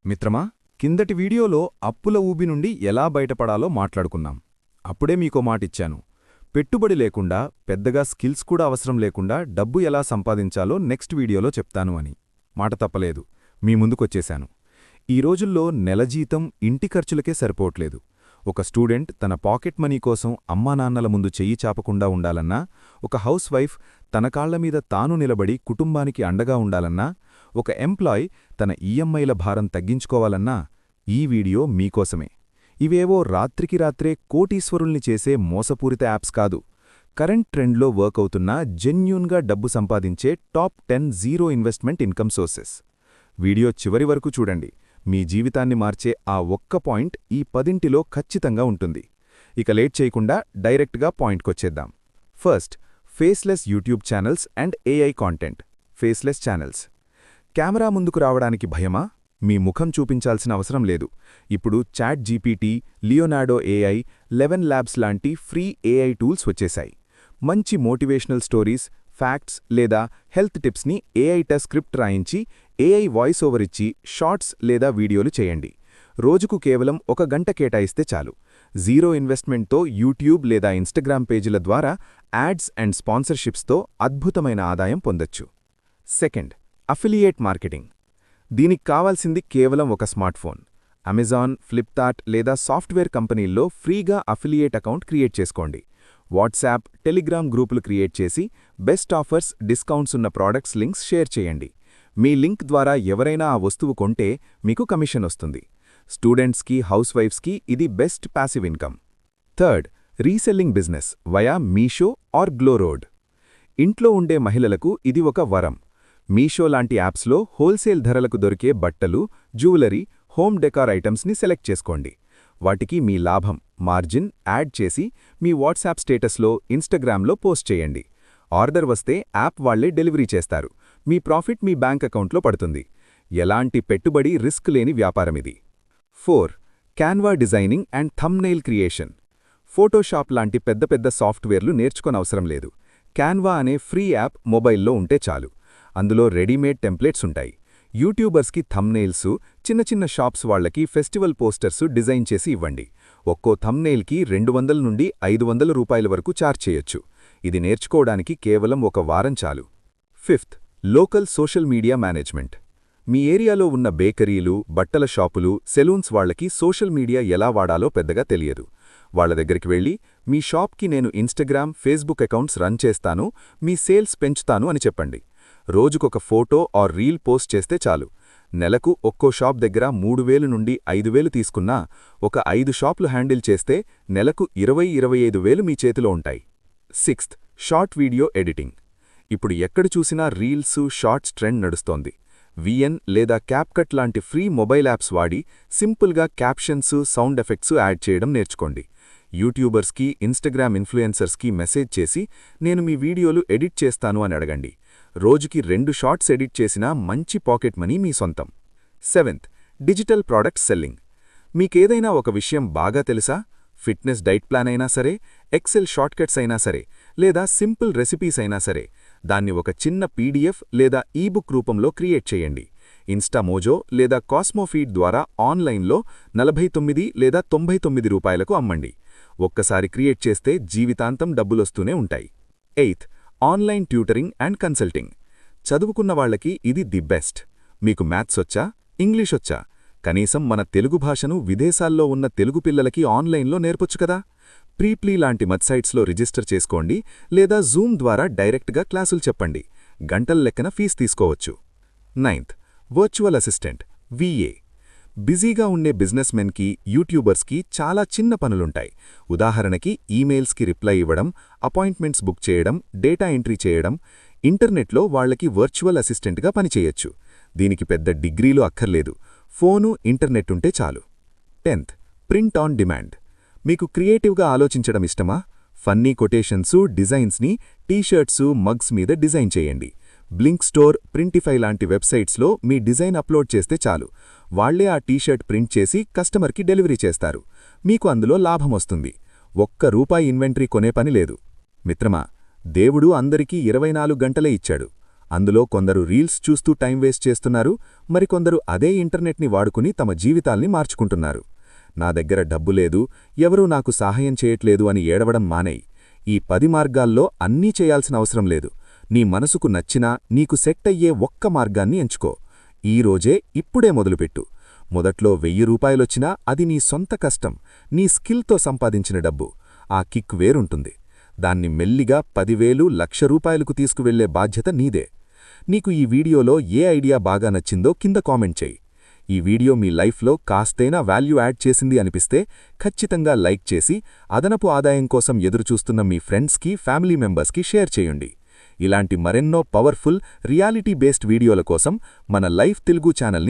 మిత్రమా, కిందటి వీడియోలో అప్పుల ఊబి నుండి ఎలా బయటపడాలో మాట్లాడుకున్నాం. అప్పుడే మీకో మాటిచ్చాను. పెట్టుబడి లేకుండా, పెద్దగా స్కిల్స్ కూడా అవసరం లేకుండా డబ్బు ఎలా సంపాదించాలో నెక్స్ట్ వీడియోలో చెప్తాను అని. మాట తప్పలేదు, మీ ముందుకొచ్చేశాను. ఈ రోజుల్లో నెల జీతం ఇంటి ఖర్చులకే సరిపోవట్లేదు. ఒక స్టూడెంట్ తన పాకెట్ మనీ కోసం అమ్మానాన్నల ముందు చెయ్యి చాపకుండా ఉండాలన్నా, ఒక హౌస్ వైఫ్ తన కాళ్లమీద తాను నిలబడి కుటుంబానికి అండగా ఉండాలన్నా, ఒక ఎంప్లాయ్ తన ఈఎంఐల భారం తగ్గించుకోవాలన్నా ఈ వీడియో మీకోసమే. ఇవేవో రాత్రికి రాత్రే కోటీశ్వరుల్ని చేసే మోసపూరిత యాప్స్ కాదు. కరెంట్ ట్రెండ్లో వర్క్ అవుతున్న జెన్యూన్గా డబ్బు సంపాదించే top 10 zero investment income sources. Video చివరి వరకు చూడండి. మీ జీవితాన్ని మార్చే ఆ ఒక్క పాయింట్ ఈ 10లో ఖచ్చితంగా ఉంటుంది. ఇక లేట్ చేయకుండా డైరెక్ట్గా పాయింట్కొచ్చేద్దాం. First, faceless YouTube channels and AI content. Faceless channels. Camera ముందుకు రావడానికి భయమా? మీ ముఖం చూపించాల్సిన అవసరం లేదు. ఇప్పుడు ChatGPT, Leonardo AI, 11 labs లాంటి ఫ్రీ ఏఐ టూల్స్ వచ్చేశాయి. మంచి మోటివేషనల్ స్టోరీస్, ఫ్యాక్ట్స్ లేదా హెల్త్ టిప్స్ని ఏఐట స్క్రిప్ట్ రాయించి ఏఐ వాయిస్ ఓవర్ ఇచ్చి షార్ట్స్ లేదా వీడియోలు చేయండి. రోజుకు కేవలం 1 గంట కేటాయిస్తే చాలు. జీరో ఇన్వెస్ట్మెంట్తో యూట్యూబ్ లేదా ఇన్స్టాగ్రామ్ పేజీల ద్వారా యాడ్స్ అండ్ స్పాన్సర్షిప్స్తో అద్భుతమైన ఆదాయం పొందొచ్చు. Second, affiliate marketing. దీనికి కావాల్సింది కేవలం ఒక స్మార్ట్ఫోన్. అమెజాన్, ఫ్లిప్కార్ట్ లేదా సాఫ్ట్వేర్ కంపెనీల్లో ఫ్రీగా అఫిలియేట్ అకౌంట్ క్రియేట్ చేసుకోండి. వాట్సాప్, టెలిగ్రామ్ గ్రూపులు క్రియేట్ చేసి బెస్ట్ ఆఫర్స్, డిస్కౌంట్స్ ఉన్న ప్రాడక్ట్స్ లింక్స్ షేర్ చేయండి. మీ లింక్ ద్వారా ఎవరైనా ఆ వస్తువు కొంటే మీకు కమిషన్ వస్తుంది. స్టూడెంట్స్కి, హౌస్ వైఫ్స్కి ఇది best passive income. Third, reselling business via Meesho or GlowRoad. ఇంట్లో ఉండే మహిళలకు ఇది ఒక వరం. మీషో లాంటి యాప్స్లో హోల్సేల్ ధరలకు దొరికే బట్టలు, జ్యువెలరీ, హోమ్ డెకార్ ఐటమ్స్ని సెలెక్ట్ చేసుకోండి. వాటికి మీ లాభం, మార్జిన్ యాడ్ చేసి మీ వాట్సాప్ స్టేటస్లో, ఇన్స్టాగ్రామ్లో పోస్ట్ చేయండి. ఆర్డర్ వస్తే యాప్ వాళ్లే డెలివరీ చేస్తారు. మీ ప్రాఫిట్ మీ బ్యాంక్ అకౌంట్లో పడుతుంది. ఎలాంటి పెట్టుబడి, రిస్క్ లేని వ్యాపారమిది. 4. Canva designing and thumbnail creation. Photoshop లాంటి పెద్ద పెద్ద సాఫ్ట్వేర్లు నేర్చుకోనవసరం లేదు. క్యాన్వా అనే ఫ్రీ యాప్ మొబైల్లో ఉంటే చాలు. అందులో రెడీమేడ్ టెంప్లెట్స్ ఉంటాయి. యూట్యూబర్స్కి థంబ్నెయిల్స్, చిన్న చిన్న షాప్స్ వాళ్లకి ఫెస్టివల్ పోస్టర్సు డిజైన్ చేసి ఇవ్వండి. ఒక్కో థంబ్నెయిల్కి 200 నుండి 500 రూపాయల వరకు చార్జ్ చేయొచ్చు. ఇది నేర్చుకోవడానికి కేవలం 1 వారం చాలు. Fifth, local social media management. మీ ఏరియాలో ఉన్న బేకరీలు, బట్టల షాపులు, సెలూన్స్ వాళ్లకి సోషల్ మీడియా ఎలా వాడాలో పెద్దగా తెలియదు. వాళ్ల దగ్గరికి వెళ్ళి, మీ షాప్కి నేను ఇన్స్టాగ్రామ్, ఫేస్బుక్ అకౌంట్స్ రన్ చేస్తాను, మీ సేల్స్ పెంచుతాను అని చెప్పండి. రోజుకొక ఫోటో ఆర్ రీల్ పోస్ట్ చేస్తే చాలు. నెలకు ఒక్కో షాప్ దగ్గర 3000 నుండి 5000 తీసుకున్నా, ఒక 5 షాపులు హ్యాండిల్ చేస్తే నెలకు 20-25,000 మీ చేతిలో ఉంటాయి. Sixth, short video editing. ఇప్పుడు ఎక్కడ చూసినా రీల్స్, షార్ట్స్ ట్రెండ్ నడుస్తోంది. విఎన్ లేదా క్యాప్కట్ లాంటి ఫ్రీ మొబైల్ యాప్స్ వాడి సింపుల్గా క్యాప్షన్స్, సౌండ్ ఎఫెక్ట్స్ యాడ్ చేయడం నేర్చుకోండి. యూట్యూబర్స్కి, ఇన్స్టాగ్రామ్ ఇన్ఫ్లుయెన్సర్స్కి మెసేజ్ చేసి, నేను మీ వీడియోలు ఎడిట్ చేస్తాను అని అడగండి. రోజుకి 2 షార్ట్స్ ఎడిట్ చేసినా మంచి పాకెట్ మనీ మీ సొంతం. Seventh, digital products selling. మీకేదైనా ఒక విషయం బాగా తెలుసా? ఫిట్నెస్ డైట్ ప్లాన్ అయినా సరే, ఎక్సెల్ షార్ట్కట్స్ అయినా సరే, లేదా సింపుల్ రెసిపీస్ అయినా సరే, దాన్ని ఒక చిన్న పీడీఎఫ్ లేదా ఈబుక్ రూపంలో క్రియేట్ చేయండి. ఇన్స్టామోజో లేదా కాస్మోఫీడ్ ద్వారా ఆన్లైన్లో 49 లేదా 99 రూపాయలకు అమ్మండి. ఒక్కసారి క్రియేట్ చేస్తే జీవితాంతం డబ్బులొస్తూనే ఉంటాయి. Eighth, online tutoring and consulting. చదువుకున్న వాళ్లకి ఇది ది బెస్ట్. మీకు మ్యాథ్స్ వచ్చా? ఇంగ్లీష్ వచ్చా? కనీసం మన తెలుగు భాషను విదేశాల్లో ఉన్న తెలుగు పిల్లలకి ఆన్లైన్లో నేర్పొచ్చు కదా. ప్రీప్లీ లాంటి వెబ్సైట్స్లో రిజిస్టర్ చేసుకోండి లేదా జూమ్ ద్వారా డైరెక్ట్గా క్లాసులు చెప్పండి. గంటల లెక్కన ఫీజు తీసుకోవచ్చు. Ninth, virtual assistant VA. బిజీగా ఉండే బిజినెస్ మెన్కి, యూట్యూబర్స్కి చాలా చిన్న పనులుంటాయి. ఉదాహరణకి ఈమెయిల్స్కి రిప్లై ఇవ్వడం, అపాయింట్మెంట్స్ బుక్ చేయడం, డేటా ఎంట్రీ చేయడం. ఇంటర్నెట్లో వాళ్లకి వర్చువల్ అసిస్టెంట్గా పనిచేయొచ్చు. దీనికి పెద్ద డిగ్రీలు అక్కర్లేదు. ఫోను, ఇంటర్నెట్ ఉంటే చాలు. 10th, print on demand. మీకు క్రియేటివ్గా ఆలోచించడం ఇష్టమా? ఫన్నీ కొటేషన్సు, డిజైన్స్ని టీషర్ట్సు, మగ్స్ మీద డిజైన్ చేయండి. బ్లింక్ స్టోర్, ప్రింటిఫై లాంటి వెబ్సైట్స్లో మీ డిజైన్ అప్లోడ్ చేస్తే చాలు. వాళ్లే ఆ టీషర్ట్ ప్రింట్ చేసి కస్టమర్కి డెలివరీ చేస్తారు. మీకు అందులో లాభమొస్తుంది. ₹1 ఇన్వెంటరీ కొనే పని లేదు. మిత్రమా, దేవుడు అందరికీ 24 గంటలే ఇచ్చాడు. అందులో కొందరు రీల్స్ చూస్తూ టైం వేస్ట్ చేస్తున్నారు, మరికొందరు అదే ఇంటర్నెట్ని వాడుకుని తమ జీవితాల్ని మార్చుకుంటున్నారు. నా దగ్గర డబ్బు లేదు, ఎవరూ నాకు సహాయం చేయట్లేదు అని ఏడవడం మానేయ్. ఈ 10 మార్గాల్లో అన్నీ చేయాల్సిన అవసరం లేదు. నీ మనసుకు నచ్చినా, నీకు సెట్ అయ్యే ఒక్క మార్గాన్ని ఎంచుకో. ఈ రోజే, ఇప్పుడే మొదలుపెట్టు. మొదట్లో 1000 రూపాయలొచ్చినా అది నీ సొంత కష్టం, నీ స్కిల్తో సంపాదించిన డబ్బు. ఆ కిక్ వేరుంటుంది. దాన్ని మెల్లిగా 10,000, 1,00,000 రూపాయలకు తీసుకువెళ్లే బాధ్యత నీదే. నీకు ఈ వీడియోలో ఏ ఐడియా బాగా నచ్చిందో కింద కామెంట్ చెయ్యి. ఈ వీడియో మీ లైఫ్లో కాస్తైనా వాల్యూ యాడ్ చేసింది అనిపిస్తే ఖచ్చితంగా లైక్ చేసి, అదనపు ఆదాయం కోసం ఎదురుచూస్తున్న మీ ఫ్రెండ్స్కి, ఫ్యామిలీ మెంబర్స్కి షేర్ చేయండి. ఇలాంటి మరెన్నో పవర్ఫుల్, రియాలిటీ బేస్డ్ వీడియోల కోసం మన లైఫ్ తెలుగు ఛానల్ని